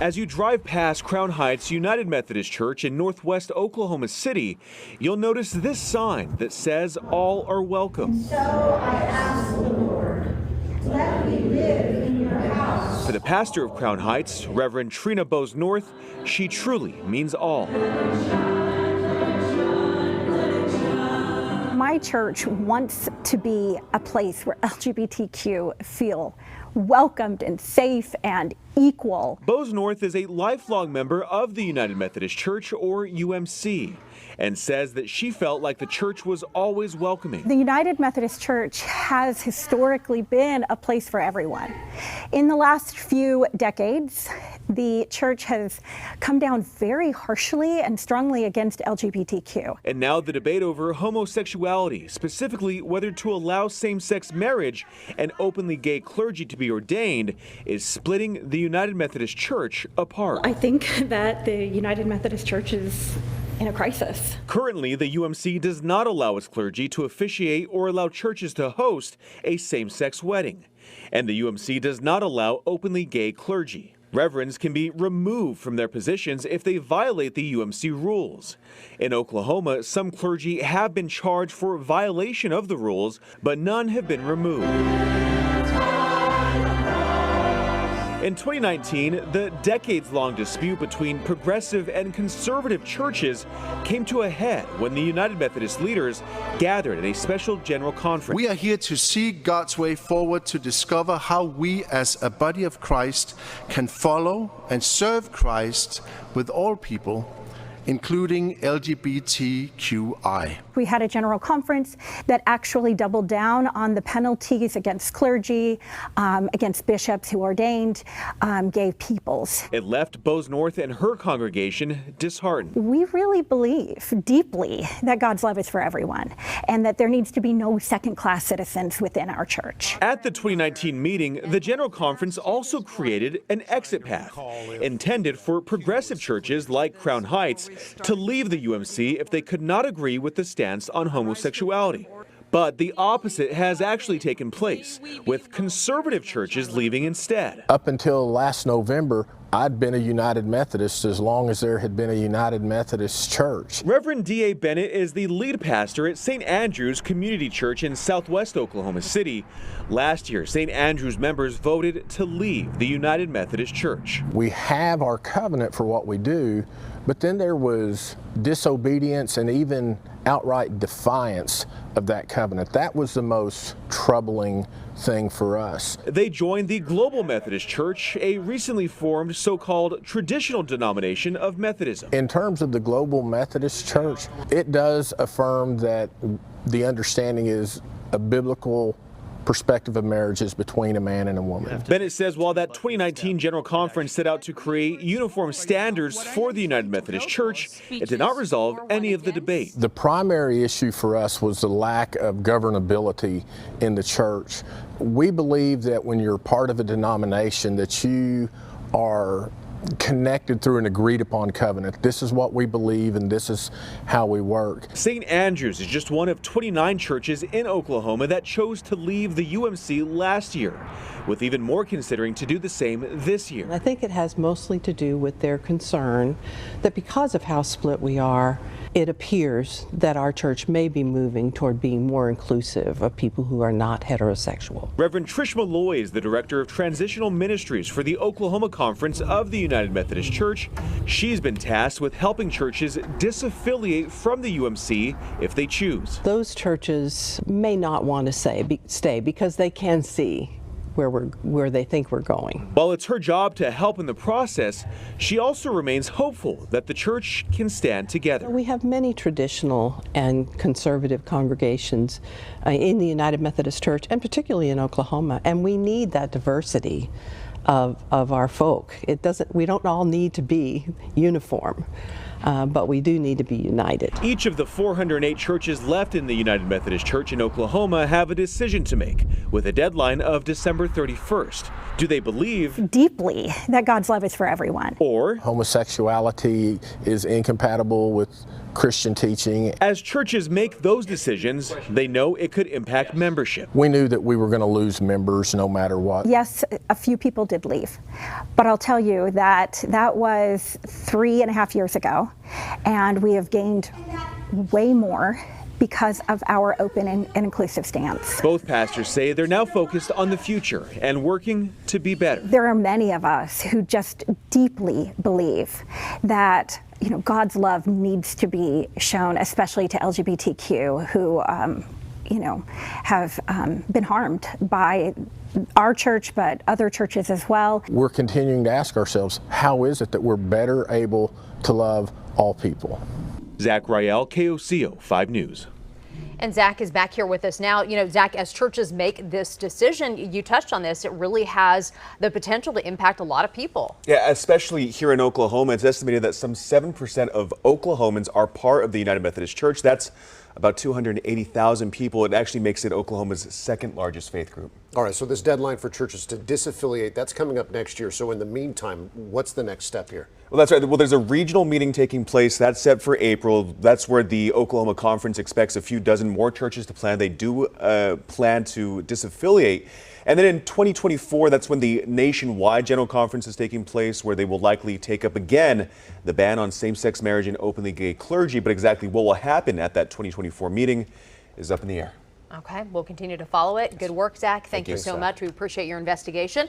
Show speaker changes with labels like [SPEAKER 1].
[SPEAKER 1] As you drive past Crown Heights United Methodist Church in northwest Oklahoma City, you'll notice this sign that says all are welcome.
[SPEAKER 2] So I ask the Lord, let me live in your house.
[SPEAKER 1] For the pastor of Crown Heights, Reverend Trina Bose North, she truly means all.
[SPEAKER 3] My church wants to be a place where LGBTQ feel welcomed and safe and equal.
[SPEAKER 1] Bose North is a lifelong member of the United Methodist Church, or UMC, and says that she felt like the church was always welcoming.
[SPEAKER 3] The United Methodist Church has historically been a place for everyone. In the last few decades, the church has come down very harshly and strongly against LGBTQ.
[SPEAKER 1] And now the debate over homosexuality, specifically whether to allow same-sex marriage and openly gay clergy to be ordained, is splitting the United Methodist Church apart.
[SPEAKER 3] I think that the United Methodist Church is in a crisis.
[SPEAKER 1] Currently, the UMC does not allow its clergy to officiate or allow churches to host a same-sex wedding. And the UMC does not allow openly gay clergy. Reverends can be removed from their positions if they violate the UMC rules. In Oklahoma, some clergy have been charged for violation of the rules, but none have been removed. In 2019, the decades-long dispute between progressive and conservative churches came to a head when the United Methodist leaders gathered at a special general conference.
[SPEAKER 4] We are here to see God's way forward, to discover how we as a body of Christ can follow and serve Christ with all people, including LGBTQI.
[SPEAKER 3] We had a general conference that actually doubled down on the penalties against clergy, against bishops who ordained gay peoples.
[SPEAKER 1] It left Bose North and her congregation disheartened.
[SPEAKER 3] We really believe deeply that God's love is for everyone and that there needs to be no second-class citizens within our church.
[SPEAKER 1] At the 2019 meeting, the General Conference also created an exit path intended for progressive churches like Crown Heights to leave the UMC if they could not agree with the stance on homosexuality. But the opposite has actually taken place, with conservative churches leaving instead.
[SPEAKER 5] Up until last November, I'd been a United Methodist as long as there had been a United Methodist church.
[SPEAKER 1] Reverend D.A. Bennett is the lead pastor at St. Andrew's Community Church in southwest Oklahoma City. Last year, St. Andrew's members voted to leave the United Methodist Church.
[SPEAKER 5] We have our covenant for what we do, but then there was disobedience and even outright defiance of that covenant. That was the most troubling thing for us.
[SPEAKER 1] They joined the Global Methodist Church, a recently formed so-called traditional denomination of Methodism.
[SPEAKER 5] In terms of the Global Methodist Church, it does affirm that the understanding is a biblical perspective of marriage is between a man and a woman.
[SPEAKER 1] Bennett says while that 2019 General Conference set out to create uniform standards for the United Methodist Church, it did not resolve any of the debate.
[SPEAKER 5] The primary issue for us was the lack of governability in the church. We believe that when you're part of a denomination that you are connected through an agreed upon covenant. This is what we believe and this is how we work.
[SPEAKER 1] St. Andrews is just one of 29 churches in Oklahoma that chose to leave the UMC last year, with even more considering to do the same this year.
[SPEAKER 6] I think it has mostly to do with their concern that because of how split we are, it appears that our church may be moving toward being more inclusive of people who are not heterosexual.
[SPEAKER 1] Reverend Trish Malloy is the director of transitional ministries for the Oklahoma Conference of the United Methodist Church. She's been tasked with helping churches disaffiliate from the UMC if they choose.
[SPEAKER 6] Those churches may not want to stay because they can see where they think we're going.
[SPEAKER 1] While it's her job to help in the process, she also remains hopeful that the church can stand together.
[SPEAKER 6] We have many traditional and conservative congregations in the United Methodist Church, and particularly in Oklahoma, and we need that diversity of our folk. We don't all need to be uniform. but we do need to be united.
[SPEAKER 1] Each of the 408 churches left in the United Methodist Church in Oklahoma have a decision to make, with a deadline of December 31st. Do they believe
[SPEAKER 3] Deeply that God's love is for everyone.
[SPEAKER 1] or,
[SPEAKER 5] Homosexuality is incompatible with Christian teaching.
[SPEAKER 1] as churches make those decisions, they know it could impact membership?
[SPEAKER 5] We knew that we were going to lose members no matter what.
[SPEAKER 3] Yes, a few people did leave, but I'll tell you that that was 3.5 years ago, and we have gained way more because of our open and inclusive stance.
[SPEAKER 1] Both pastors say they're now focused on the future and working to be better.
[SPEAKER 3] There are many of us who just deeply believe that God's love needs to be shown, especially to LGBTQ who have been harmed by our church, but other churches as well.
[SPEAKER 5] We're continuing to ask ourselves, how is it that we're better able to love all people?
[SPEAKER 1] Zach Rael, KOCO 5 News.
[SPEAKER 7] And Zach is back here with us now. Zach, as churches make this decision, you touched on this, it really has the potential to impact a lot of people.
[SPEAKER 8] Yeah, especially here in Oklahoma. It's estimated that some 7% of Oklahomans are part of the United Methodist Church. That's about 280,000 people. It actually makes it Oklahoma's second largest faith group.
[SPEAKER 9] All right, so this deadline for churches to disaffiliate, that's coming up next year. So in the meantime, what's the next step here?
[SPEAKER 8] Well, that's right. Well, there's a regional meeting taking place. That's set for April. That's where the Oklahoma Conference expects a few dozen more churches to plan. They do plan to disaffiliate. And then in 2024, that's when the nationwide General Conference is taking place, where they will likely take up again the ban on same-sex marriage and openly gay clergy. But exactly what will happen at that 2024 meeting is up in the air.
[SPEAKER 7] Okay, we'll continue to follow it. Good work, Zach. Thank you so much. We appreciate your investigation.